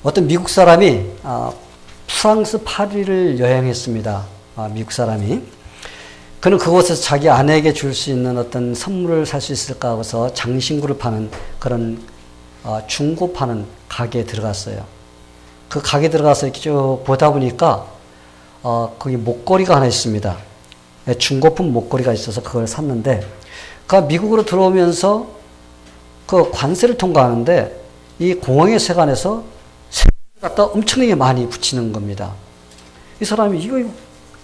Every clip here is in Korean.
어떤 미국 사람이 프랑스 파리를 여행했습니다. 미국 사람이. 그는 그곳에서 자기 아내에게 줄 수 있는 어떤 선물을 살 수 있을까 하고서 장신구를 파는 그런 중고 파는 가게에 들어갔어요. 그 가게에 들어가서 이렇게 쭉 보다 보니까 거기 목걸이가 하나 있습니다. 중고품 목걸이가 있어서 그걸 샀는데, 그 미국으로 들어오면서 그 관세를 통과하는데 이 공항의 세관에서 세금을 갖다 엄청나게 많이 붙이는 겁니다. 이 사람이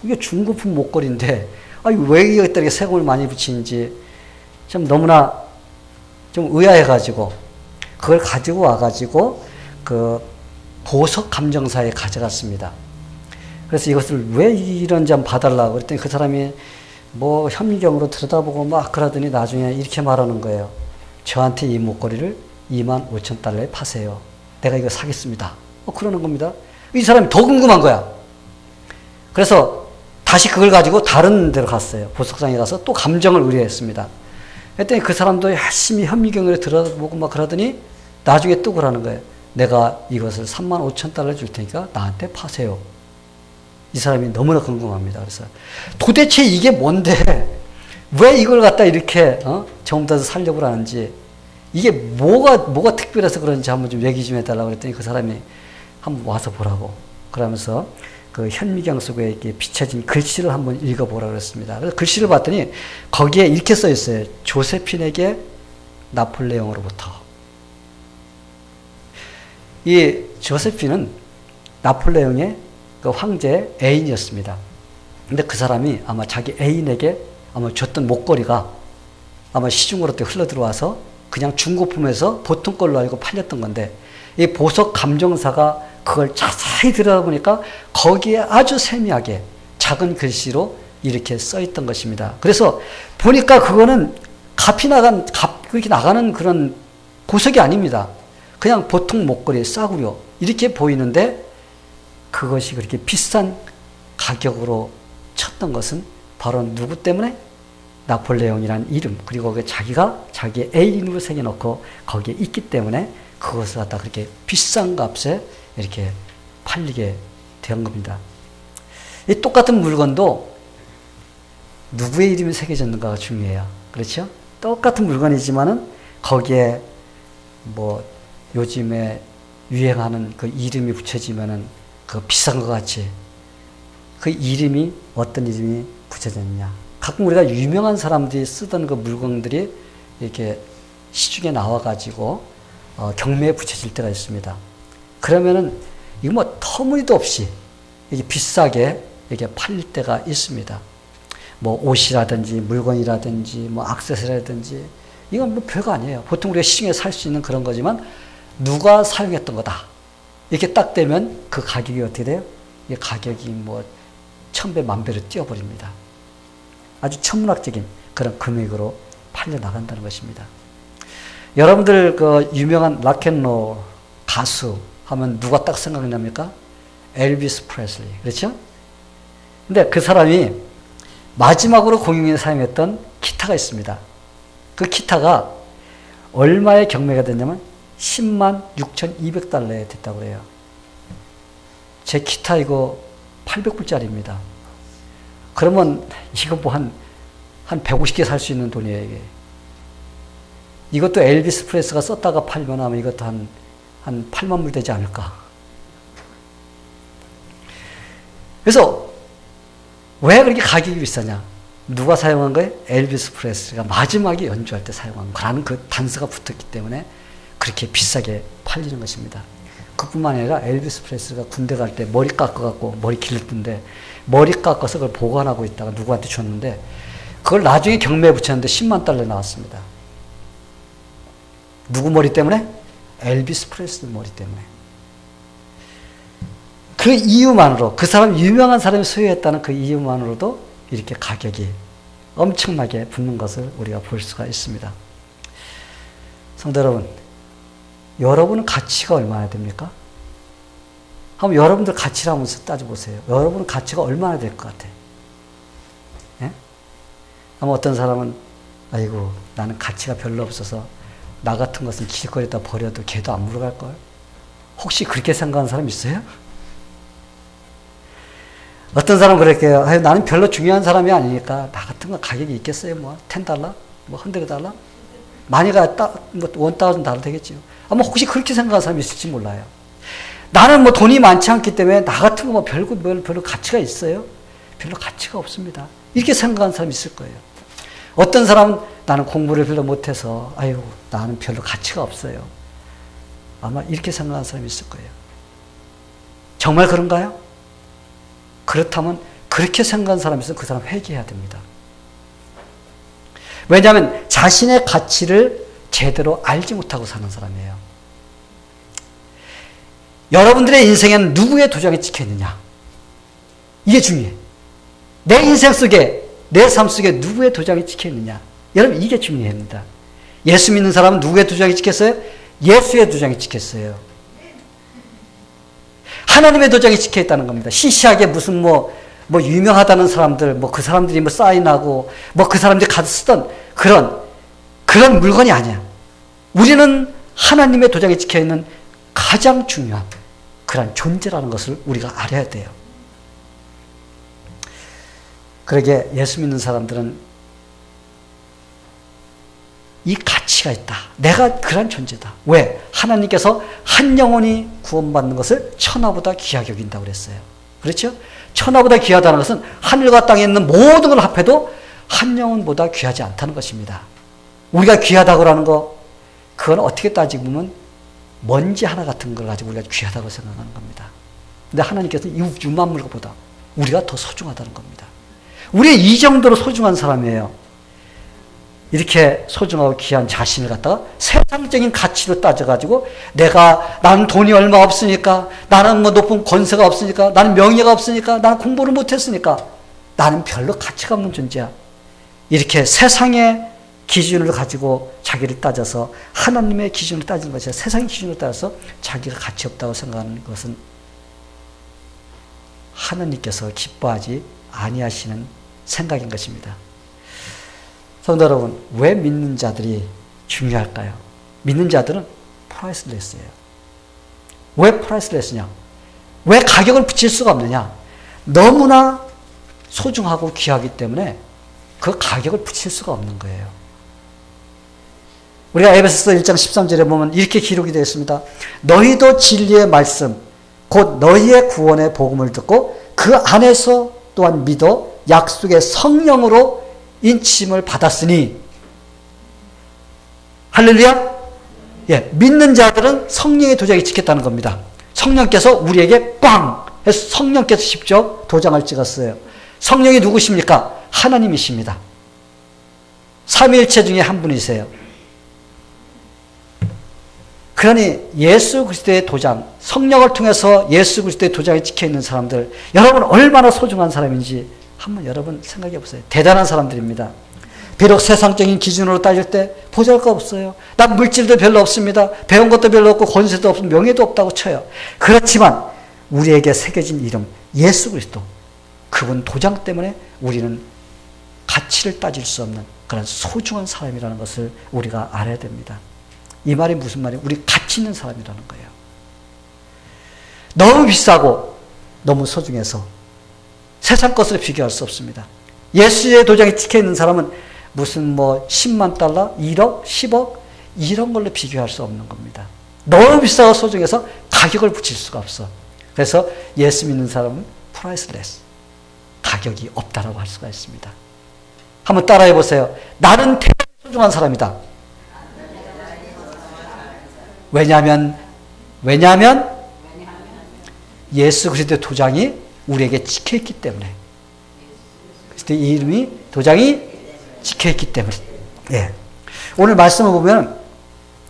이게 중고품 목걸이인데 왜 여기다 이렇게 세금을 많이 붙이는지 좀 너무나 좀 의아해가지고 그걸 가지고 와가지고 그 보석 감정사에 가져갔습니다. 그래서 이것을 왜 이런지 한번 봐달라고 그랬더니 그 사람이 뭐 현미경으로 들여다보고 막 그러더니 나중에 이렇게 말하는 거예요. 저한테 이 목걸이를 25,000달러에 파세요. 내가 이거 사겠습니다. 그러는 겁니다. 이 사람이 더 궁금한 거야. 그래서 다시 그걸 가지고 다른 데로 갔어요. 보석상에 가서 또 감정을 의뢰했습니다. 그랬더니 그 사람도 열심히 현미경으로 들여다보고 막 그러더니 나중에 또 그러는 거예요. 내가 이것을 35,000달러 줄 테니까 나한테 파세요. 이 사람이 너무나 궁금합니다. 그래서 도대체 이게 뭔데 왜 이걸 갖다 이렇게 전부 다 살려고 하는지, 이게 뭐가 특별해서 그런지 한번 좀 얘기 좀 해달라고 그랬더니 그 사람이 한번 와서 보라고 그러면서 그 현미경 속에 이렇게 비춰진 글씨를 한번 읽어보라고 그랬습니다. 그래서 글씨를 봤더니 거기에 이렇게 써 있어요. 조세핀에게 나폴레옹으로부터. 이 조세핀은 나폴레옹의 그 황제의 애인이었습니다. 근데 그 사람이 아마 자기 애인에게 아마 줬던 목걸이가 아마 시중으로 흘러 들어와서 그냥 중고품에서 보통 걸로 알고 팔렸던 건데, 이 보석 감정사가 그걸 자세히 들여다보니까 거기에 아주 세미하게 작은 글씨로 이렇게 써 있던 것입니다. 그래서 보니까 그거는 그렇게 나가는 그런 보석이 아닙니다. 그냥 보통 목걸이, 싸구려 이렇게 보이는데 그것이 그렇게 비싼 가격으로 쳤던 것은 바로 누구 때문에? 나폴레옹이라는 이름, 그리고 자기가 자기의 애인으로 새겨놓고 거기에 있기 때문에 그것을 갖다 그렇게 비싼 값에 이렇게 팔리게 된 겁니다. 이 똑같은 물건도 누구의 이름이 새겨졌는가가 중요해요. 그렇죠? 똑같은 물건이지만은 거기에 뭐 요즘에 유행하는 그 이름이 붙여지면은 그 비싼 것 같이 그 이름이 어떤 이름이 붙여졌냐. 가끔 우리가 유명한 사람들이 쓰던 그 물건들이 이렇게 시중에 나와가지고 경매에 붙여질 때가 있습니다. 그러면은 이거 뭐 터무니도 없이 이게 비싸게 이렇게 팔릴 때가 있습니다. 뭐 옷이라든지 물건이라든지 뭐 액세서리라든지 이건 뭐 별거 아니에요. 보통 우리가 시중에 살 수 있는 그런 거지만 누가 사용했던 거다. 이렇게 딱 되면 그 가격이 어떻게 돼요? 이 가격이 뭐 1000배, 10,000배로 뛰어버립니다. 아주 천문학적인 그런 금액으로 팔려 나간다는 것입니다. 여러분들 그 유명한 락앤롤 가수 하면 누가 딱 생각납니까? 엘비스 프레슬리. 그렇죠? 근데 그 사람이 마지막으로 공연에 사용했던 기타가 있습니다. 그 기타가 얼마의 경매가 됐냐면 106,200달러에 됐다고 그래요. 제 기타 이거 800불짜리입니다. 그러면 이거 뭐 한 150개 살 수 있는 돈이에요, 이게. 이것도 엘비스 프레스가 썼다가 팔면 아마 이것도 한 8만 불 되지 않을까. 그래서 왜 그렇게 가격이 비싸냐? 누가 사용한 거예요? 엘비스 프레스가 마지막에 연주할 때 사용한 거라는 그 단서가 붙었기 때문에 그렇게 비싸게 팔리는 것입니다. 그뿐만 아니라 엘비스 프레스가 군대 갈 때 머리 깎아갖고 머리 길렀던데 머리 깎아서 그걸 보관하고 있다가 누구한테 줬는데 그걸 나중에 경매에 붙였는데 10만 달러 나왔습니다. 누구 머리 때문에? 엘비스 프레슬리 머리 때문에. 그 이유만으로, 그 사람, 유명한 사람이 소유했다는 그 이유만으로도 이렇게 가격이 엄청나게 붙는 것을 우리가 볼 수가 있습니다. 성도 여러분, 여러분은 가치가 얼마나 됩니까? 한번 여러분들 가치를 한번 따져보세요. 여러분은 가치가 얼마나 될 것 같아요? 예? 아마 어떤 사람은, 아이고, 나는 가치가 별로 없어서 나 같은 것은 길거리에다 버려도 걔도 안 물어갈걸? 혹시 그렇게 생각하는 사람 있어요? 어떤 사람은 그렇게 해요. 아유, 나는 별로 중요한 사람이 아니니까 나 같은 거 가격이 있겠어요. 뭐 $10? 뭐 $100? 많이가 뭐 $1,000 되겠죠. 아마 혹시 그렇게 생각하는 사람이 있을지 몰라요. 나는 뭐 돈이 많지 않기 때문에 나 같은 거 뭐 별로 가치가 있어요? 별로 가치가 없습니다. 이렇게 생각하는 사람이 있을 거예요. 어떤 사람은 나는 공부를 별로 못해서 아유, 나는 별로 가치가 없어요. 아마 이렇게 생각하는 사람이 있을 거예요. 정말 그런가요? 그렇다면 그렇게 생각하는 사람이 있으면 그 사람 회개해야 됩니다. 왜냐하면 자신의 가치를 제대로 알지 못하고 사는 사람이에요. 여러분들의 인생에는 누구의 도장이 찍혀 있느냐? 이게 중요해. 내 인생 속에, 내 삶 속에 누구의 도장이 찍혀 있느냐? 여러분, 이게 중요합니다. 예수 믿는 사람은 누구의 도장이 찍혔어요? 예수의 도장이 찍혔어요. 하나님의 도장이 찍혀 있다는 겁니다. 시시하게 무슨 뭐 유명하다는 사람들, 그 사람들이 뭐 사인하고, 그 사람들이 가서 쓰던 그런 물건이 아니야. 우리는 하나님의 도장이 찍혀 있는 가장 중요한 그런 존재라는 것을 우리가 알아야 돼요. 그러게 예수 믿는 사람들은 이 가치가 있다. 내가 그런 존재다. 왜? 하나님께서 한 영혼이 구원받는 것을 천하보다 귀하게 여긴다고 그랬어요. 그렇죠? 천하보다 귀하다는 것은 하늘과 땅에 있는 모든 걸 합해도 한 영혼보다 귀하지 않다는 것입니다. 우리가 귀하다고 하는 거, 그건 어떻게 따지고 보면 먼지 하나 같은 걸 가지고 우리가 귀하다고 생각하는 겁니다. 근데 하나님께서는 이 유만물보다 우리가 더 소중하다는 겁니다. 우리 이 정도로 소중한 사람이에요. 이렇게 소중하고 귀한 자신을 갖다가 세상적인 가치로 따져가지고 나는 돈이 얼마 없으니까, 나는 뭐 높은 권세가 없으니까, 나는 명예가 없으니까, 나는 공부를 못했으니까 나는 별로 가치가 없는 존재야. 이렇게 세상의 기준을 가지고 자기를 따져서 하나님의 기준을 따지는 것이 아니라 세상의 기준을 따라서 자기가 가치 없다고 생각하는 것은 하나님께서 기뻐하지 아니하시는 생각인 것입니다. 성도 여러분, 왜 믿는 자들이 중요할까요? 믿는 자들은 프라이스레스예요. 왜 프라이스레스냐? 왜 가격을 붙일 수가 없느냐? 너무나 소중하고 귀하기 때문에 그 가격을 붙일 수가 없는 거예요. 우리가 에베소서 1장 13절에 보면 이렇게 기록이 되어 있습니다. 너희도 진리의 말씀, 곧 너희의 구원의 복음을 듣고 그 안에서 또한 믿어 약속의 성령으로 인침을 받았으니. 할렐루야? 예, 믿는 자들은 성령의 도장이 찍혔다는 겁니다. 성령께서 우리에게 꽝 해서 성령께서 직접 도장을 찍었어요. 성령이 누구십니까? 하나님이십니다. 삼위일체 중에 한 분이세요. 그러니 예수 그리스도의 도장, 성령을 통해서 예수 그리스도의 도장이 찍혀있는 사람들, 여러분 얼마나 소중한 사람인지 한번 여러분 생각해 보세요. 대단한 사람들입니다. 비록 세상적인 기준으로 따질 때 보잘것없어요. 난 물질도 별로 없습니다. 배운 것도 별로 없고 권세도 없고 명예도 없다고 쳐요. 그렇지만 우리에게 새겨진 이름 예수 그리스도, 그분 도장 때문에 우리는 가치를 따질 수 없는 그런 소중한 사람이라는 것을 우리가 알아야 됩니다. 이 말이 무슨 말이에요? 우리 가치 있는 사람이라는 거예요. 너무 비싸고 너무 소중해서 세상 것으로 비교할 수 없습니다. 예수의 도장이 찍혀있는 사람은 무슨 뭐 10만 달러, 1억, 10억 이런 걸로 비교할 수 없는 겁니다. 너무 비싸고 소중해서 가격을 붙일 수가 없어. 그래서 예수 믿는 사람은 프라이스레스, 가격이 없다라고 할 수가 있습니다. 한번 따라해 보세요. 나는 대단히 소중한 사람이다. 왜냐하면 예수 그리스도의 도장이 우리에게 찍혀있기 때문에, 그리스도의 이름이 도장이 찍혀있기 때문에. 예. 오늘 말씀을 보면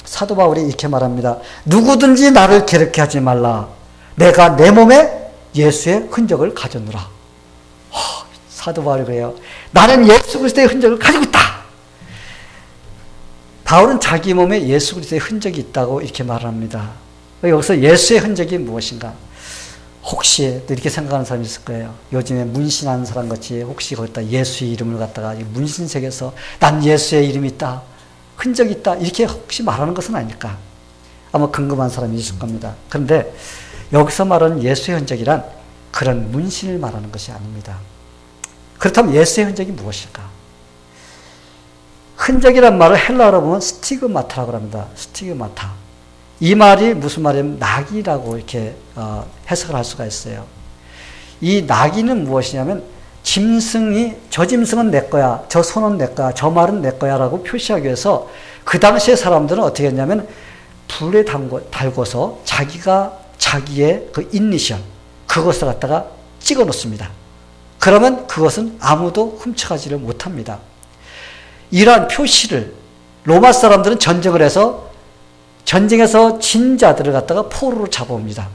사도 바울이 이렇게 말합니다. 누구든지 나를 괴롭게 하지 말라. 내가 내 몸에 예수의 흔적을 가졌노라. 사도 바울이 그래요. 나는 예수 그리스도의 흔적을 가지고 있다. 바울은 자기 몸에 예수 그리스도의 흔적이 있다고 이렇게 말합니다. 여기서 예수의 흔적이 무엇인가? 혹시 이렇게 생각하는 사람이 있을 거예요. 요즘에 문신하는 사람 같이 혹시 거기다 예수의 이름을 갖다가 문신색에서 난 예수의 이름이 있다, 흔적이 있다, 이렇게 혹시 말하는 것은 아닐까? 아마 궁금한 사람이 있을 겁니다. 그런데 여기서 말하는 예수의 흔적이란 그런 문신을 말하는 것이 아닙니다. 그렇다면 예수의 흔적이 무엇일까? 흔적이란 말을 헬라어로 보면 스티그마타라고 합니다. 스티그마타. 이 말이 무슨 말이냐면 낙이라고 이렇게 해석을 할 수가 있어요. 이 낙이는 무엇이냐면 짐승이 저 짐승은 내 거야, 저 손은 내 거야, 저 말은 내 거야 라고 표시하기 위해서 그 당시의 사람들은 어떻게 했냐면 불에 달궈서 자기의 그 이니셜 그것을 갖다가 찍어 놓습니다. 그러면 그것은 아무도 훔쳐가지를 못합니다. 이러한 표시를 로마 사람들은 전쟁에서 진 자들을 갖다가 포로로 잡아옵니다.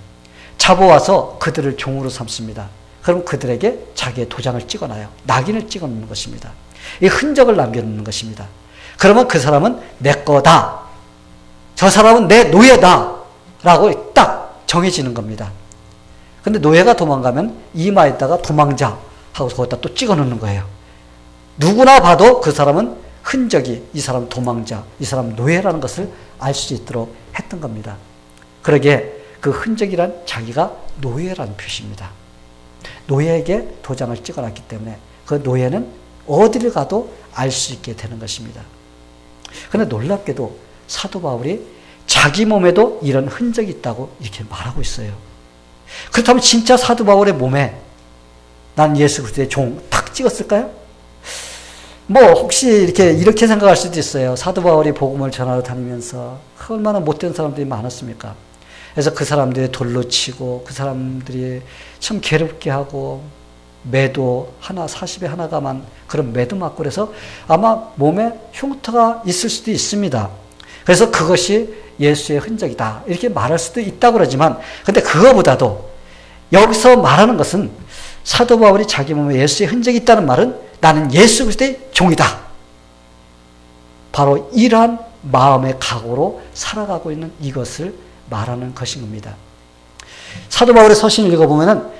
잡아와서 그들을 종으로 삼습니다. 그럼 그들에게 자기의 도장을 찍어놔요. 낙인을 찍어놓는 것입니다. 이 흔적을 남겨놓는 것입니다. 그러면 그 사람은 내 거다. 저 사람은 내 노예다. 라고 딱 정해지는 겁니다. 근데 노예가 도망가면 이마에다가 도망자 하고 거기다 또 찍어놓는 거예요. 누구나 봐도 그 사람은 흔적이 이 사람 도망자, 이 사람 노예라는 것을 알 수 있도록 했던 겁니다. 그러기에 그 흔적이란 자기가 노예라는 표시입니다. 노예에게 도장을 찍어놨기 때문에 그 노예는 어디를 가도 알 수 있게 되는 것입니다. 그런데 놀랍게도 사도 바울이 자기 몸에도 이런 흔적이 있다고 이렇게 말하고 있어요. 그렇다면 진짜 사도 바울의 몸에 난 예수 그리스도의 종 탁 찍었을까요? 뭐 혹시 이렇게 생각할 수도 있어요. 사도 바울이 복음을 전하러 다니면서 얼마나 못된 사람들이 많았습니까? 그래서 그 사람들이 돌로 치고 그 사람들이 참 괴롭게 하고 매도 하나 40에 하나가만 그런 매도 맞고 그래서 아마 몸에 흉터가 있을 수도 있습니다. 그래서 그것이 예수의 흔적이다 이렇게 말할 수도 있다고 그러지만 근데 그거보다도 여기서 말하는 것은 사도 바울이 자기 몸에 예수의 흔적이 있다는 말은 나는 예수 그리스도의 종이다. 바로 이러한 마음의 각오로 살아가고 있는 이것을 말하는 것인 겁니다. 사도 바울의 서신을 읽어보면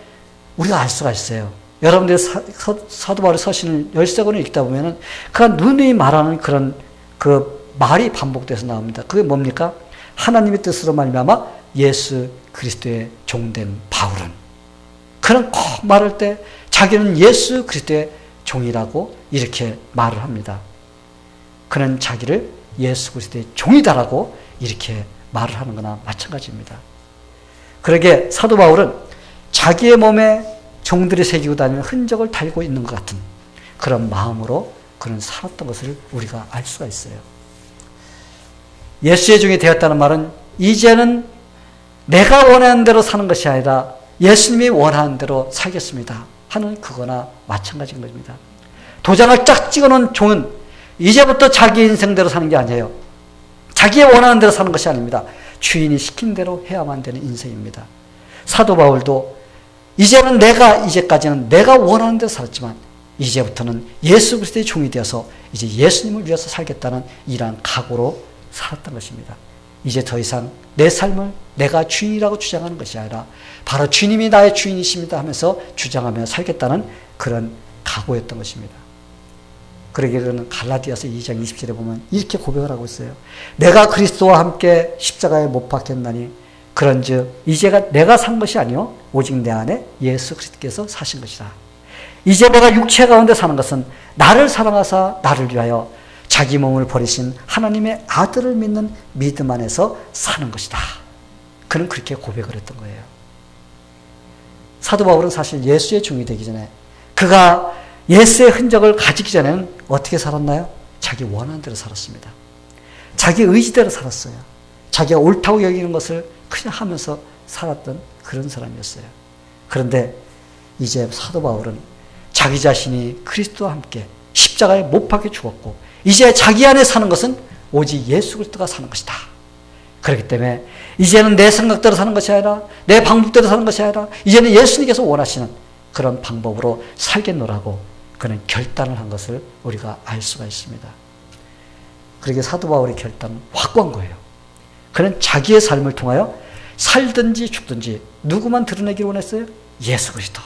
우리가 알 수가 있어요. 여러분들이 사도 바울의 서신을 13권을 읽다 보면 그 누누이 말하는 그런 그 말이 반복돼서 나옵니다. 그게 뭡니까? 하나님의 뜻으로 말미암아 예수 그리스도의 종된 바울은 그런 꼭 말할 때 자기는 예수 그리스도의 종이라고 이렇게 말을 합니다. 그는 자기를 예수 그리스도의 종이다라고 이렇게 말을 하는 거나 마찬가지입니다. 그러게 사도 바울은 자기의 몸에 종들이 새기고 다니는 흔적을 달고 있는 것 같은 그런 마음으로 그는 살았던 것을 우리가 알 수가 있어요. 예수의 종이 되었다는 말은 이제는 내가 원하는 대로 사는 것이 아니라 예수님이 원하는 대로 살겠습니다 하는 그거나 마찬가지인 겁니다. 도장을 쫙 찍어놓은 종은 이제부터 자기 인생대로 사는 게 아니에요. 자기의 원하는 대로 사는 것이 아닙니다. 주인이 시킨 대로 해야만 되는 인생입니다. 사도 바울도 이제까지는 내가 원하는 대로 살았지만 이제부터는 예수 그리스도의 종이 되어서 이제 예수님을 위해서 살겠다는 이러한 각오로 살았던 것입니다. 이제 더 이상 내 삶을 내가 주인이라고 주장하는 것이 아니라 바로 주님이 나의 주인이십니다 하면서 주장하며 살겠다는 그런 각오였던 것입니다. 그러기에 그는 갈라디아서 2장 20절에 보면 이렇게 고백을 하고 있어요. 내가 그리스도와 함께 십자가에 못 박혔나니 그런즉 이제가 내가 산 것이 아니요 오직 내 안에 예수 그리스도께서 사신 것이다. 이제 내가 육체 가운데 사는 것은 나를 사랑하사 나를 위하여 자기 몸을 버리신 하나님의 아들을 믿는 믿음 안에서 사는 것이다. 그는 그렇게 고백을 했던 거예요. 사도 바울은 사실 예수의 종이 되기 전에 그가 예수의 흔적을 가지기 전에는 어떻게 살았나요? 자기 원하는 대로 살았습니다. 자기 의지대로 살았어요. 자기가 옳다고 여기는 것을 그냥 하면서 살았던 그런 사람이었어요. 그런데 이제 사도 바울은 자기 자신이 그리스도와 함께 십자가에 못 박혀 죽었고 이제 자기 안에 사는 것은 오직 예수 그리스도가 사는 것이다. 그렇기 때문에 이제는 내 생각대로 사는 것이 아니라 내 방법대로 사는 것이 아니라 이제는 예수님께서 원하시는 그런 방법으로 살겠노라고 그는 결단을 한 것을 우리가 알 수가 있습니다. 그러기에 사도 바울의 결단은 확고한 거예요. 그는 자기의 삶을 통하여 살든지 죽든지 누구만 드러내기를 원했어요? 예수 그리스도.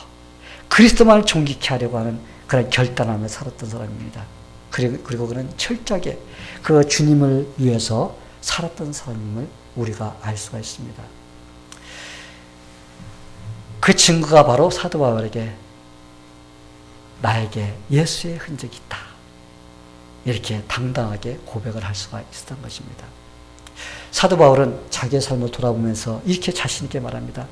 그리스도만을 존귀케 하려고 하는 그런 결단하며 살았던 사람입니다. 그리고 그는 철저하게 그 주님을 위해서 살았던 사람임을 우리가 알 수가 있습니다. 그 증거가 바로 사도 바울에게 나에게 예수의 흔적이 있다. 이렇게 당당하게 고백을 할 수가 있었던 것입니다. 사도 바울은 자기의 삶을 돌아보면서 이렇게 자신 있게 말합니다.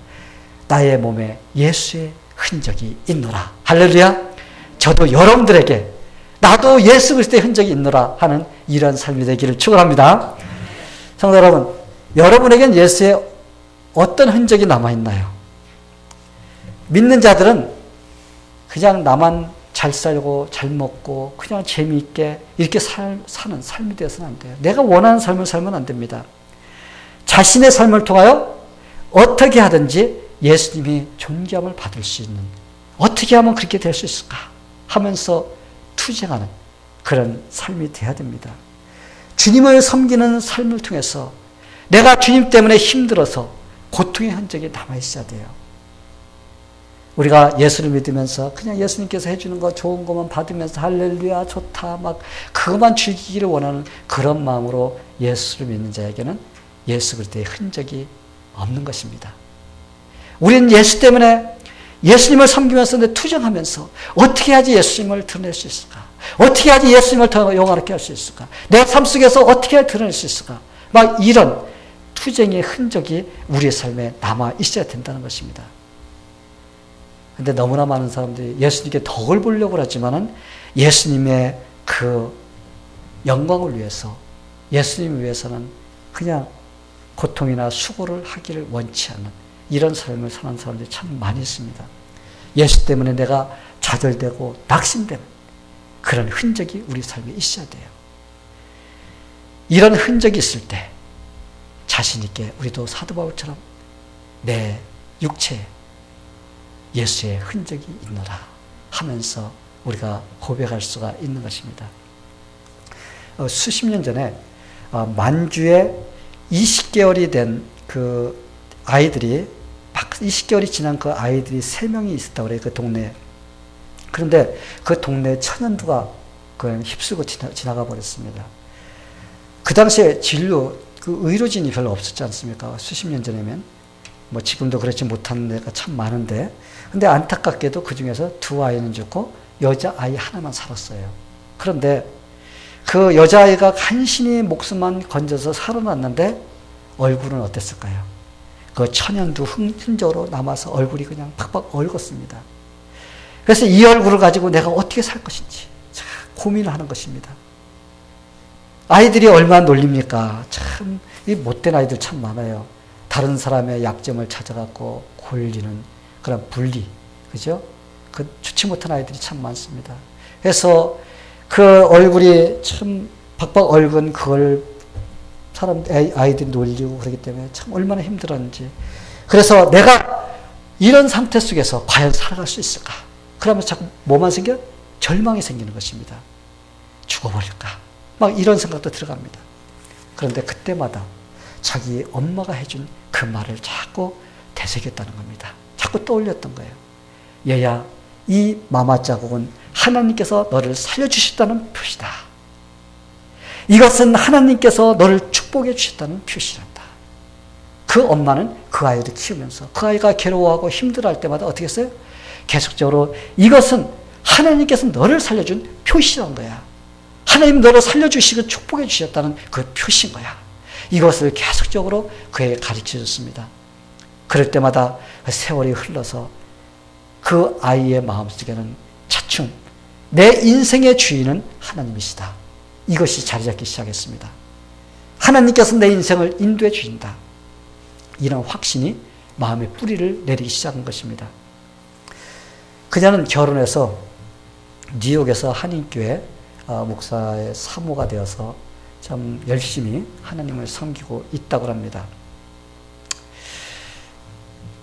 나의 몸에 예수의 흔적이 있노라. 할렐루야. 저도 여러분들에게 나도 예수 그리스도의 흔적이 있노라 하는 이런 삶이 되기를 축원합니다. 성도 여러분, 여러분에겐 예수의 어떤 흔적이 남아있나요? 믿는 자들은 그냥 나만 잘 살고 잘 먹고 그냥 재미있게 이렇게 사는 삶이 되어서는 안 돼요. 내가 원하는 삶을 살면 안 됩니다. 자신의 삶을 통하여 어떻게 하든지 예수님이 존귀함을 받을 수 있는, 어떻게 하면 그렇게 될 수 있을까 하면서 투쟁하는 그런 삶이 되어야 됩니다. 주님을 섬기는 삶을 통해서 내가 주님 때문에 힘들어서 고통의 흔적이 남아있어야 돼요. 우리가 예수를 믿으면서 그냥 예수님께서 해주는 거 좋은 것만 받으면서 할렐루야 좋다 막 그것만 즐기기를 원하는 그런 마음으로 예수를 믿는 자에게는 예수 그리스도의 흔적이 없는 것입니다. 우리는 예수 때문에 예수님을 섬기면서 투쟁하면서 어떻게 해야지 예수님을 드러낼 수 있을까? 어떻게 해야지 예수님을 더 영화롭게 할 수 있을까? 내 삶 속에서 어떻게 해야 드러낼 수 있을까? 막 이런 투쟁의 흔적이 우리의 삶에 남아 있어야 된다는 것입니다. 근데 너무나 많은 사람들이 예수님께 덕을 보려고 하지만은 예수님의 그 영광을 위해서, 예수님을 위해서는 그냥 고통이나 수고를 하기를 원치 않는 이런 삶을 사는 사람들이 참 많이 있습니다. 예수 때문에 내가 좌절되고 낙심되는 그런 흔적이 우리 삶에 있어야 돼요. 이런 흔적이 있을 때 자신 있게 우리도 사도 바울처럼 내 육체에 예수의 흔적이 있노라 하면서 우리가 고백할 수가 있는 것입니다. 수십 년 전에 만주에 20개월이 된 그 아이들이 20개월이 지난 그 아이들이 3명이 있었다고 그래요. 그 동네에. 그런데 그 동네에 천연두가 그냥 휩쓸고 지나가 버렸습니다. 그 당시에 진료, 그 의료진이 별로 없었지 않습니까? 수십 년 전이면. 뭐 지금도 그렇지 못한 데가 참 많은데, 근데 안타깝게도 그 중에서 2아이는 죽고 여자아이 하나만 살았어요. 그런데 그 여자아이가 간신히 목숨만 건져서 살아났는데 얼굴은 어땠을까요? 그 천연두 흔적으로 남아서 얼굴이 그냥 팍팍 얼었습니다. 그래서 이 얼굴을 가지고 내가 어떻게 살 것인지 참 고민을 하는 것입니다. 아이들이 얼마나 놀립니까? 참 이 못된 아이들 참 많아요. 다른 사람의 약점을 찾아갖고 골리는 그런 분리, 그죠? 그 좋지 못한 아이들이 참 많습니다. 그래서 그 얼굴이 참 박박 얼건 그걸 아이들이 놀리고 그러기 때문에 참 얼마나 힘들었는지. 그래서 내가 이런 상태 속에서 과연 살아갈 수 있을까? 그러면 자꾸 뭐만 생겨? 절망이 생기는 것입니다. 죽어버릴까? 막 이런 생각도 들어갑니다. 그런데 그때마다 자기 엄마가 해준 그 말을 자꾸 되새겼다는 겁니다. 자꾸 떠올렸던 거예요. 얘야, 이 마마 자국은 하나님께서 너를 살려주셨다는 표시다. 이것은 하나님께서 너를 축복해 주셨다는 표시란다. 그 엄마는 그 아이를 키우면서 그 아이가 괴로워하고 힘들어할 때마다 어떻게 했어요? 계속적으로 이것은 하나님께서 너를 살려준 표시란 거야. 하나님 너를 살려주시고 축복해 주셨다는 그 표시인 거야. 이것을 계속적으로 그에게 가르쳐 줬습니다. 그럴 때마다 세월이 흘러서 그 아이의 마음속에는 차츰 내 인생의 주인은 하나님이시다. 이것이 자리 잡기 시작했습니다. 하나님께서 내 인생을 인도해 주신다. 이런 확신이 마음의 뿌리를 내리기 시작한 것입니다. 그녀는 결혼해서 뉴욕에서 한인교회 목사의 사모가 되어서 참 열심히 하나님을 섬기고 있다고 합니다.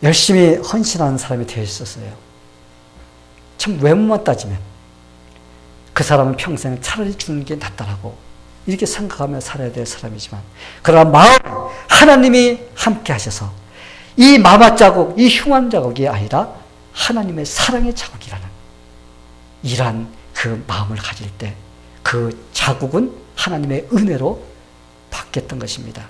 열심히 헌신하는 사람이 되어 있었어요. 참 외모만 따지면 그 사람은 평생 차라리 죽는 게 낫다라고 이렇게 생각하며 살아야 될 사람이지만, 그러나 마음 하나님이 함께 하셔서 이 마마 자국, 이 흉한 자국이 아니라 하나님의 사랑의 자국이라는 이러한 그 마음을 가질 때 그 자국은 하나님의 은혜로 바뀌었던 것입니다.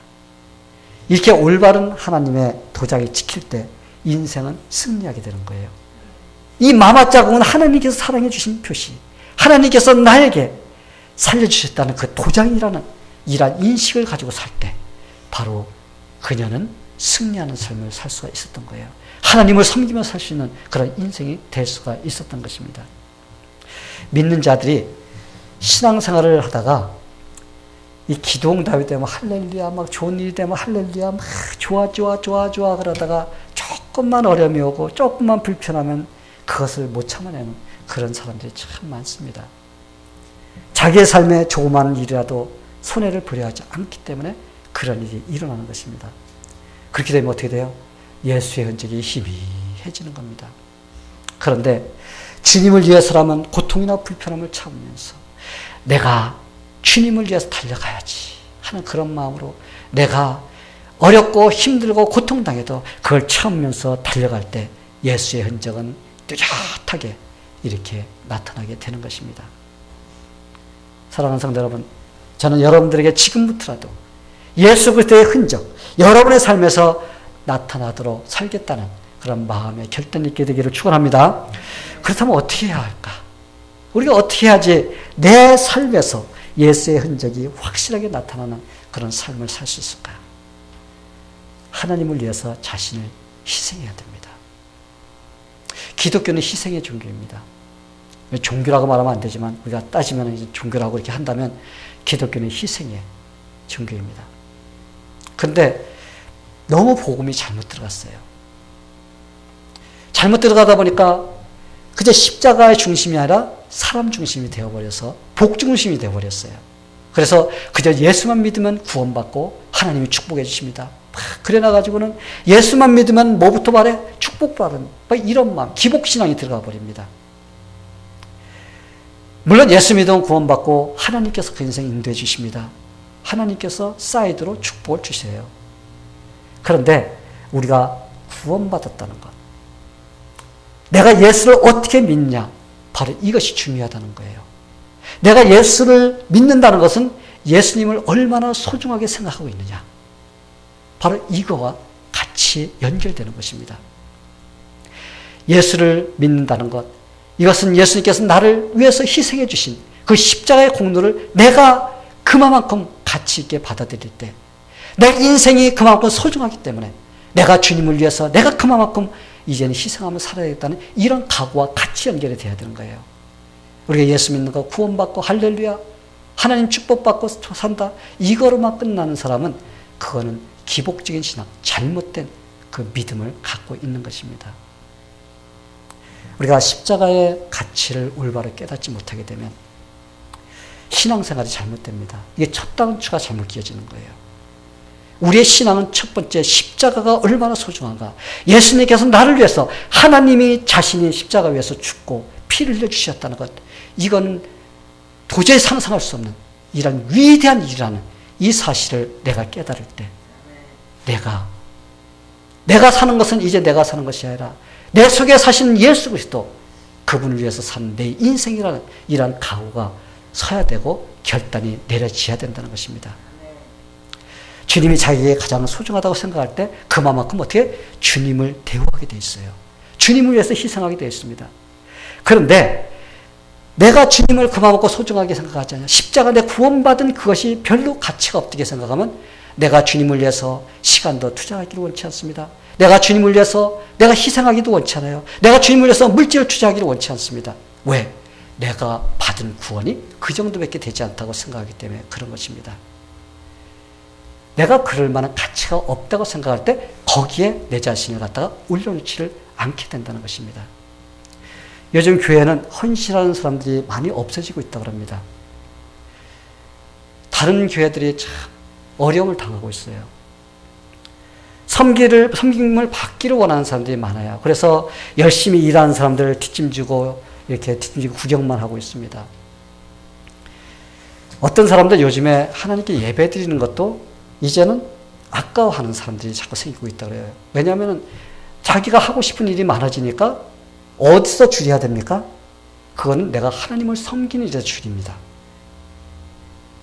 이렇게 올바른 하나님의 도장이 찍힐 때 인생은 승리하게 되는 거예요. 이 마마 자국은 하나님께서 사랑해 주신 표시, 하나님께서 나에게 살려주셨다는 그 도장이라는 이러한 인식을 가지고 살 때 바로 그녀는 승리하는 삶을 살 수가 있었던 거예요. 하나님을 섬기며 살 수 있는 그런 인생이 될 수가 있었던 것입니다. 믿는 자들이 신앙생활을 하다가 이 기도응답이 되면 할렐루야, 막 좋은 일이 되면 할렐루야, 막 좋아 그러다가 조금만 어려움이 오고 조금만 불편하면 그것을 못 참아내는 그런 사람들이 참 많습니다. 자기의 삶에 조그마한 일이라도 손해를 보려하지 않기 때문에 그런 일이 일어나는 것입니다. 그렇게 되면 어떻게 돼요? 예수의 흔적이 희미해지는 겁니다. 그런데 주님을 위해서라면 고통이나 불편함을 참으면서 내가 주님을 위해서 달려가야지 하는 그런 마음으로 내가 어렵고 힘들고 고통당해도 그걸 참으면서 달려갈 때 예수의 흔적은 뚜렷하게 이렇게 나타나게 되는 것입니다. 사랑하는 성도 여러분, 저는 여러분들에게 지금부터라도 예수 그리스도의 흔적, 여러분의 삶에서 나타나도록 살겠다는 그런 마음의 결단이 있게 되기를 축원합니다. 그렇다면 어떻게 해야 할까? 우리가 어떻게 해야지 내 삶에서 예수의 흔적이 확실하게 나타나는 그런 삶을 살 수 있을까? 하나님을 위해서 자신을 희생해야 됩니다. 기독교는 희생의 종교입니다. 종교라고 말하면 안 되지만 우리가 따지면 종교라고 이렇게 한다면 기독교는 희생의 종교입니다. 그런데 너무 복음이 잘못 들어갔어요. 잘못 들어가다 보니까 그저 십자가의 중심이 아니라 사람 중심이 되어버려서 복 중심이 되어버렸어요. 그래서 그저 예수만 믿으면 구원받고 하나님이 축복해 주십니다. 그래놔가지고는 예수만 믿으면 뭐부터 말해? 축복받은 이런 마음, 기복신앙이 들어가 버립니다. 물론 예수 믿으면 구원받고 하나님께서 그 인생 인도해 주십니다. 하나님께서 사이드로 축복을 주세요. 그런데 우리가 구원받았다는 것, 내가 예수를 어떻게 믿냐, 바로 이것이 중요하다는 거예요. 내가 예수를 믿는다는 것은 예수님을 얼마나 소중하게 생각하고 있느냐, 바로 이거와 같이 연결되는 것입니다. 예수를 믿는다는 것, 이것은 예수님께서 나를 위해서 희생해 주신 그 십자가의 공로를 내가 그만큼 가치 있게 받아들일 때, 내 인생이 그만큼 소중하기 때문에 내가 주님을 위해서 내가 그만큼 이제는 희생하며 살아야겠다는 이런 각오와 같이 연결이 돼야 되는 거예요. 우리가 예수 믿는 거 구원받고 할렐루야 하나님 축복받고 산다 이거로만 끝나는 사람은 그거는 기복적인 신앙, 잘못된 그 믿음을 갖고 있는 것입니다. 우리가 십자가의 가치를 올바로 깨닫지 못하게 되면 신앙생활이 잘못됩니다. 이게 첫 단추가 잘못 끼어지는 거예요. 우리의 신앙은 첫 번째 십자가가 얼마나 소중한가. 예수님께서 나를 위해서 하나님이 자신이 십자가 위에서 죽고 피를 흘려주셨다는 것, 이건 도저히 상상할 수 없는 이런 위대한 일이라는 이 사실을 내가 깨달을 때 내가 사는 것은 이제 내가 사는 것이 아니라 내 속에 사신 예수 그리스도 그분을 위해서 산 내 인생이라는 이러한 각오가 서야 되고 결단이 내려져야 된다는 것입니다. 주님이 자기에게 가장 소중하다고 생각할 때 그만큼 어떻게 주님을 대우하게 되어 있어요. 주님을 위해서 희생하게 되어 있습니다. 그런데 내가 주님을 그만큼 소중하게 생각하지 않냐, 십자가 내 구원받은 그것이 별로 가치가 없게 생각하면 내가 주님을 위해서 시간도 투자하기를 원치 않습니다. 내가 주님을 위해서 내가 희생하기도 원치 않아요. 내가 주님을 위해서 물질을 투자하기를 원치 않습니다. 왜? 내가 받은 구원이 그 정도밖에 되지 않다고 생각하기 때문에 그런 것입니다. 내가 그럴 만한 가치가 없다고 생각할 때 거기에 내 자신을 갖다가 올려놓지를 않게 된다는 것입니다. 요즘 교회는 헌신하는 사람들이 많이 없어지고 있다고 합니다. 다른 교회들이 참 어려움을 당하고 있어요. 섬김을 받기를 원하는 사람들이 많아요. 그래서 열심히 일하는 사람들을 뒷짐지고 이렇게 뒷짐지고 구경만 하고 있습니다. 어떤 사람들 요즘에 하나님께 예배 드리는 것도 이제는 아까워하는 사람들이 자꾸 생기고 있다고 해요. 왜냐하면 자기가 하고 싶은 일이 많아지니까 어디서 줄여야 됩니까? 그거는 내가 하나님을 섬기는 일에서 줄입니다.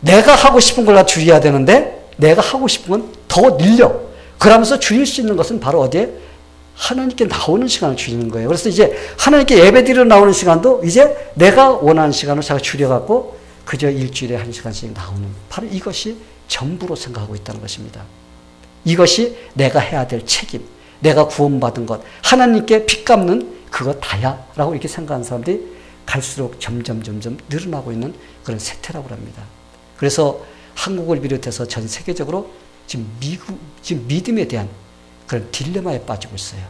내가 하고 싶은 걸 다 줄여야 되는데 내가 하고 싶은 건 더 늘려. 그러면서 줄일 수 있는 것은 바로 어디에? 하나님께 나오는 시간을 줄이는 거예요. 그래서 이제 하나님께 예배드리러 나오는 시간도 이제 내가 원하는 시간을 제가 줄여갖고 그저 일주일에 1시간씩 나오는, 바로 이것이 전부로 생각하고 있다는 것입니다. 이것이 내가 해야 될 책임, 내가 구원받은 것, 하나님께 빚 갚는 그것 다야 라고 이렇게 생각하는 사람들이 갈수록 점점 늘어나고 있는 그런 세태라고 합니다. 그래서 한국을 비롯해서 전 세계적으로 지금 믿음에 대한 그런 딜레마에 빠지고 있어요.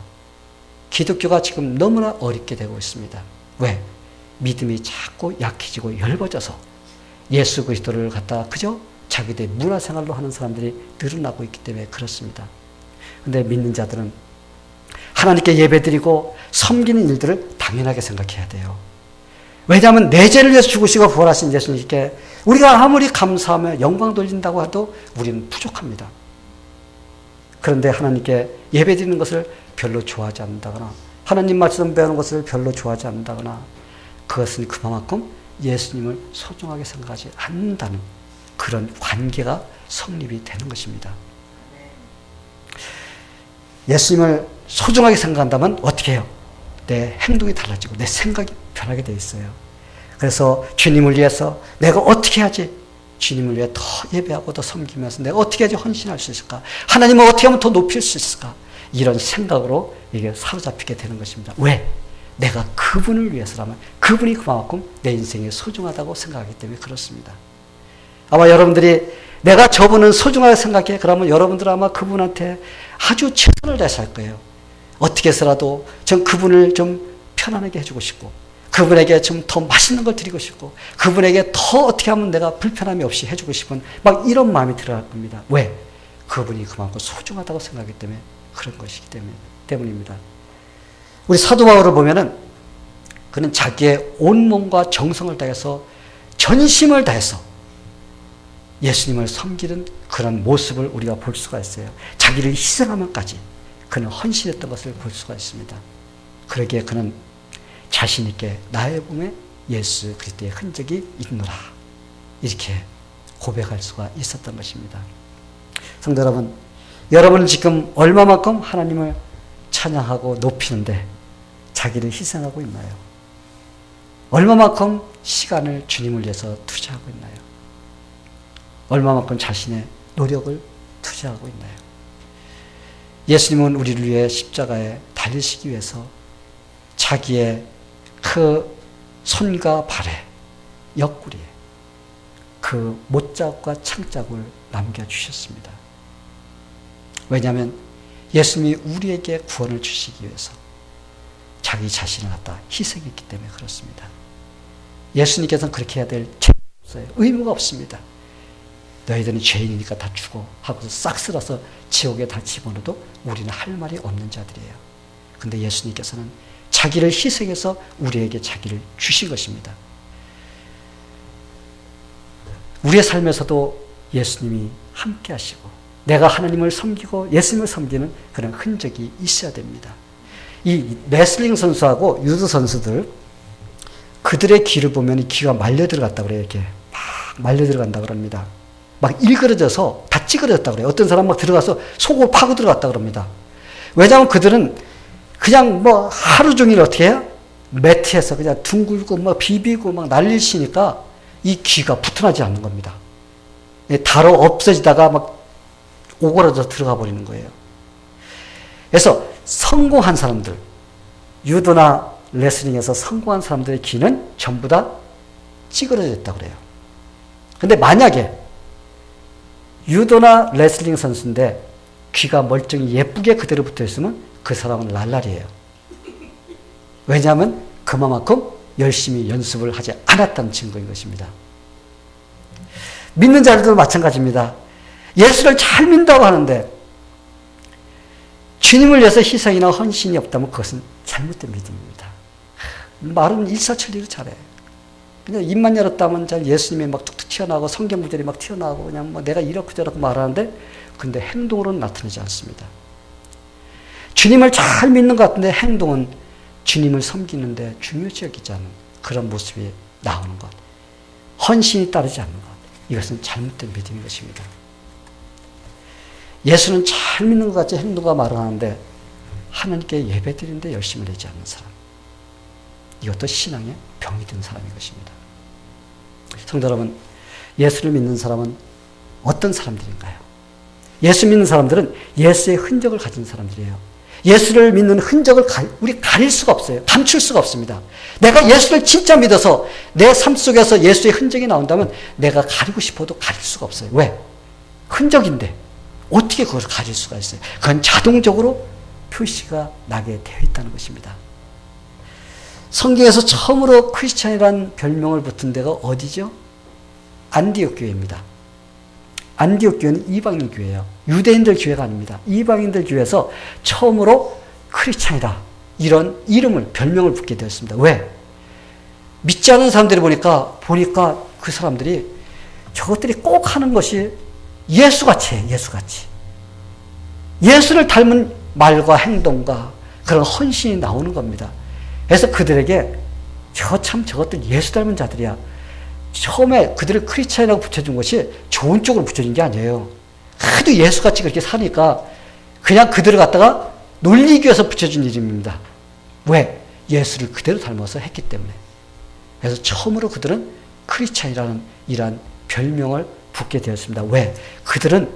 기독교가 지금 너무나 어렵게 되고 있습니다. 왜? 믿음이 자꾸 약해지고 엷어져서 예수 그리스도를 갖다가 그저 자기들의 문화생활로 하는 사람들이 늘어나고 있기 때문에 그렇습니다. 그런데 믿는 자들은 하나님께 예배드리고 섬기는 일들을 당연하게 생각해야 돼요. 왜냐하면 내 죄를 위해서 죽으시고 부활하신 예수님께 우리가 아무리 감사하며 영광 돌린다고 해도 우리는 부족합니다. 그런데 하나님께 예배드리는 것을 별로 좋아하지 않는다거나 하나님 말씀 배우는 것을 별로 좋아하지 않는다거나 그것은 그만큼 예수님을 소중하게 생각하지 않는다는 그런 관계가 성립이 되는 것입니다. 예수님을 소중하게 생각한다면 어떻게 해요? 내 행동이 달라지고 내 생각이 변하게 되어 있어요. 그래서 주님을 위해서 내가 어떻게 하지? 주님을 위해 더 예배하고 더 섬기면서 내가 어떻게 하지 헌신할 수 있을까? 하나님을 어떻게 하면 더 높일 수 있을까? 이런 생각으로 이게 사로잡히게 되는 것입니다. 왜? 내가 그분을 위해서라면 그분이 그만큼 내 인생에 소중하다고 생각하기 때문에 그렇습니다. 아마 여러분들이 내가 저분은 소중하게 생각해. 그러면 여러분들 아마 그분한테 아주 최선을 다해서 할 거예요. 어떻게 해서라도 전 그분을 좀 편안하게 해주고 싶고 그분에게 좀 더 맛있는 걸 드리고 싶고 그분에게 더 어떻게 하면 내가 불편함이 없이 해주고 싶은 막 이런 마음이 들어갈 겁니다. 왜? 그분이 그만큼 소중하다고 생각하기 때문에 그런 것이기 때문입니다. 우리 사도 바울을 보면은 그는 자기의 온몸과 정성을 다해서 전심을 다해서 예수님을 섬기는 그런 모습을 우리가 볼 수가 있어요. 자기를 희생하면까지 그는 헌신했던 것을 볼 수가 있습니다. 그러기에 그는 자신 있게 나의 몸에 예수 그리스도의 흔적이 있노라 이렇게 고백할 수가 있었던 것입니다. 성도 여러분, 여러분은 지금 얼마만큼 하나님을 찬양하고 높이는데 자기를 희생하고 있나요? 얼마만큼 시간을 주님을 위해서 투자하고 있나요? 얼마만큼 자신의 노력을 투자하고 있나요? 예수님은 우리를 위해 십자가에 달리시기 위해서 자기의 그 손과 발에 옆구리에 그 못자국과 창자국을 남겨주셨습니다. 왜냐하면 예수님이 우리에게 구원을 주시기 위해서 자기 자신을 갖다 희생했기 때문에 그렇습니다. 예수님께서는 그렇게 해야 될 책임이 없어요. 의무가 없습니다. 너희들은 죄인이니까 다 죽어 하고서 싹 쓸어서 지옥에 다 집어넣어도 우리는 할 말이 없는 자들이에요. 근데 예수님께서는 자기를 희생해서 우리에게 자기를 주신 것입니다. 우리의 삶에서도 예수님이 함께 하시고 내가 하나님을 섬기고 예수님을 섬기는 그런 흔적이 있어야 됩니다. 이 레슬링 선수하고 유도 선수들 그들의 귀를 보면 이 귀가 말려 들어갔다고 그래요. 이렇게 막 말려 들어간다고 합니다. 막 일그러져서 다 찌그러졌다고 그래요. 어떤 사람 막 들어가서 속을 파고 들어갔다고 합니다. 왜냐하면 그들은 그냥 뭐 하루 종일 어떻게 해요? 매트에서 그냥 둥글고 막 비비고 막 난리를 치니까 이 귀가 붙어나지 않는 겁니다. 다로 없어지다가 막 오그라져 들어가 버리는 거예요. 그래서 성공한 사람들, 유도나 레슬링에서 성공한 사람들의 귀는 전부 다 찌그러졌다고 그래요. 근데 만약에 유도나 레슬링 선수인데 귀가 멀쩡히 예쁘게 그대로 붙어 있으면 그 사람은 랄랄이에요. 왜냐하면 그만큼 열심히 연습을 하지 않았다는 증거인 것입니다. 믿는 자들도 마찬가지입니다. 예수를 잘 믿는다고 하는데 주님을 위해서 희생이나 헌신이 없다면 그것은 잘못된 믿음입니다. 말은 일사천리로 잘해. 그냥 입만 열었다면 잘 예수님이 막 툭툭 튀어나오고 성경 구절이 막 튀어나오고 그냥 뭐 내가 이렇고 저렇고 말하는데 근데 행동으로는 나타나지 않습니다. 주님을 잘 믿는 것 같은데 행동은 주님을 섬기는데 중요시 여기지 않는 그런 모습이 나오는 것. 헌신이 따르지 않는 것. 이것은 잘못된 믿음인 것입니다. 예수는 잘 믿는 것 같이 행동과 말을 하는데 하나님께 예배드리는데 열심을 내지 않는 사람. 이것도 신앙의 병이 든 사람인 것입니다. 성도 여러분, 예수를 믿는 사람은 어떤 사람들인가요? 예수 믿는 사람들은 예수의 흔적을 가진 사람들이에요. 예수를 믿는 흔적을 우리 가릴 수가 없어요. 감출 수가 없습니다. 내가 예수를 진짜 믿어서 내 삶 속에서 예수의 흔적이 나온다면 내가 가리고 싶어도 가릴 수가 없어요. 왜? 흔적인데 어떻게 그걸 가릴 수가 있어요? 그건 자동적으로 표시가 나게 되어 있다는 것입니다. 성경에서 처음으로 크리스찬이라는 별명을 붙은 데가 어디죠? 안디옥 교회입니다. 안디옥 교회는 이방인 교회예요. 유대인들 교회가 아닙니다. 이방인들 교회에서 처음으로 크리스찬이다, 이런 이름을, 별명을 붙게 되었습니다. 왜? 믿지 않는 사람들이 보니까 그 사람들이 저것들이 꼭 하는 것이 예수같이 해요. 예수같이. 예수를 닮은 말과 행동과 그런 헌신이 나오는 겁니다. 그래서 그들에게 저것들 예수 닮은 자들이야. 처음에 그들을 크리스찬이라고 붙여준 것이 좋은 쪽으로 붙여준 게 아니에요. 하도 예수같이 그렇게 사니까 그냥 그들을 갖다가 놀리기 위해서 붙여준 이름입니다. 왜? 예수를 그대로 닮아서 했기 때문에. 그래서 처음으로 그들은 크리스찬이라는 이러한 별명을 붙게 되었습니다. 왜? 그들은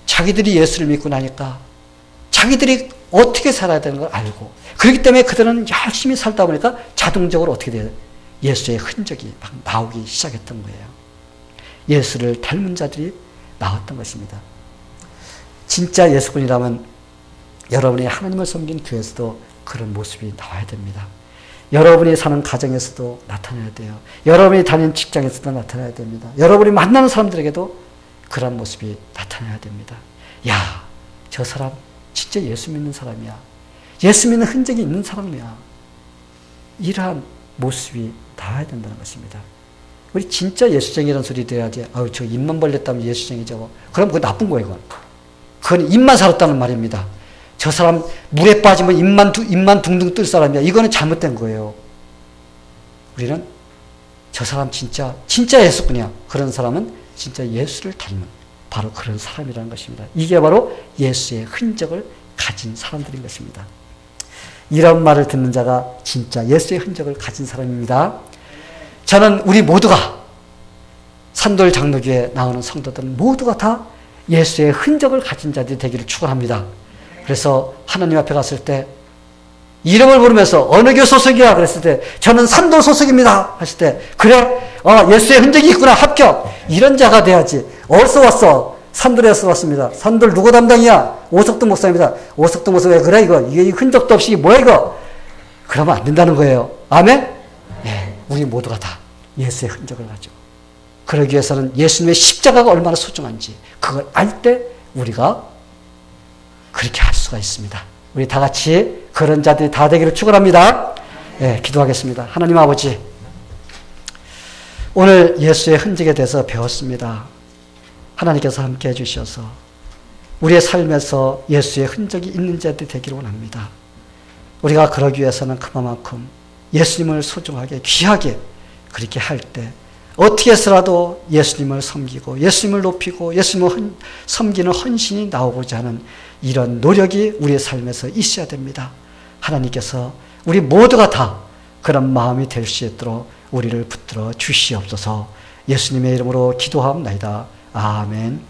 자기들이 예수를 믿고 나니까 자기들이 어떻게 살아야 되는 걸 알고, 그렇기 때문에 그들은 열심히 살다 보니까 자동적으로 어떻게 돼요? 예수의 흔적이 막 나오기 시작했던 거예요. 예수를 닮은 자들이 나왔던 것입니다. 진짜 예수군이라면 여러분이 하나님을 섬긴 교회에서도 그런 모습이 나와야 됩니다. 여러분이 사는 가정에서도 나타나야 돼요. 여러분이 다니는 직장에서도 나타나야 됩니다. 여러분이 만나는 사람들에게도 그런 모습이 나타나야 됩니다. 야, 저 사람 진짜 예수 믿는 사람이야. 예수 믿는 흔적이 있는 사람이야. 이러한 모습이 나와야 된다는 것입니다. 우리 진짜 예수쟁이라는 소리 들어야지. 아유, 저 입만 벌렸다면 예수쟁이죠. 그럼 그거 나쁜 거예요, 그건. 그건 입만 살았다는 말입니다. 저 사람 물에 빠지면 입만 둥둥 뜰 사람이야. 이거는 잘못된 거예요. 우리는 저 사람 진짜 예수꾼이야. 그런 사람은 진짜 예수를 닮은 바로 그런 사람이라는 것입니다. 이게 바로 예수의 흔적을 가진 사람들인 것입니다. 이런 말을 듣는 자가 진짜 예수의 흔적을 가진 사람입니다. 저는 우리 모두가 산돌 장로교에 나오는 성도들은 모두가 다 예수의 흔적을 가진 자들이 되기를 축원합니다. 그래서 하나님 앞에 갔을 때 이름을 부르면서 어느 교 소속이야 그랬을 때 저는 산돌 소속입니다 하실 때 그래? 예수의 흔적이 있구나, 합격. 이런 자가 돼야지. 어디서 왔어? 산돌에서 왔습니다. 산돌 누구 담당이야? 오석도 목사입니다. 오석도 목사 왜 그래 이거? 이게 흔적도 없이 뭐야 이거? 그러면 안 된다는 거예요. 아멘? 네, 우리 모두가 다 예수의 흔적을 가지고 그러기 위해서는 예수님의 십자가가 얼마나 소중한지 그걸 알 때 우리가 그렇게 할 수가 있습니다. 우리 다 같이 그런 자들이 다 되기를 축원합니다. 네, 기도하겠습니다. 하나님 아버지, 오늘 예수의 흔적에 대해서 배웠습니다. 하나님께서 함께 해주셔서 우리의 삶에서 예수의 흔적이 있는 자들이 되기를 원합니다. 우리가 그러기 위해서는 그만큼 예수님을 소중하게 귀하게 그렇게 할 때 어떻게 해서라도 예수님을 섬기고 예수님을 높이고 예수님을 섬기는 헌신이 나오고자 하는 이런 노력이 우리의 삶에서 있어야 됩니다. 하나님께서 우리 모두가 다 그런 마음이 될 수 있도록 우리를 붙들어 주시옵소서. 예수님의 이름으로 기도하옵나이다. 아멘.